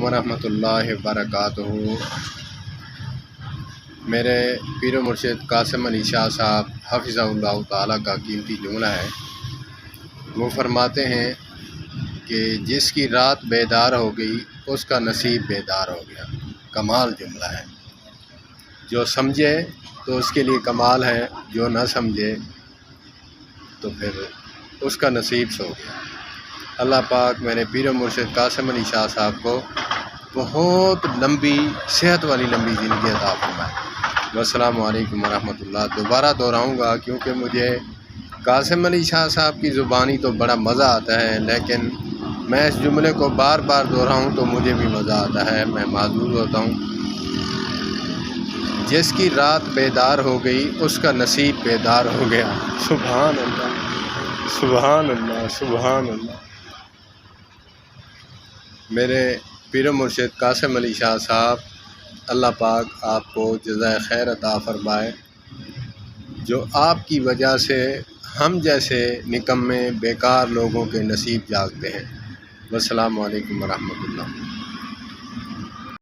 علیکم ورحمۃ اللہ وبرکاتہ۔ میرے پیر و مرشد قاسم علی شاہ صاحب حفظہ اللہ تعالیٰ کا قیمتی جملہ ہے۔ وہ فرماتے ہیں کہ جس کی رات بیدار ہو گئی اس کا نصیب بیدار ہو گیا۔ کمال جملہ ہے، جو سمجھے تو اس کے لیے کمال ہے، جو نہ سمجھے تو پھر اس کا نصیب سو گیا۔ اللہ پاک میرے پیر و مرشد قاسم علی شاہ صاحب کو بہت لمبی صحت والی لمبی زندگی عطا فرمائے۔ والسلام علیکم ورحمۃ اللہ۔ دوبارہ دہراؤں گا کیونکہ مجھے قاسم علی شاہ صاحب کی زبانی تو بڑا مزہ آتا ہے، لیکن میں اس جملے کو بار بار دہراؤں تو مجھے بھی مزہ آتا ہے، میں معذور ہوتا ہوں۔ جس کی رات بیدار ہو گئی اس کا نصیب بیدار ہو گیا۔ سبحان اللہ، سبحان اللہ، سبحان اللہ۔ میرے پیر و مرشد قاسم علی شاہ صاحب، اللہ پاک آپ کو جزائے خیر عطا فرمائے، جو آپ کی وجہ سے ہم جیسے نکمے بیکار لوگوں کے نصیب جاگتے ہیں۔ والسلام علیکم ورحمۃ اللہ۔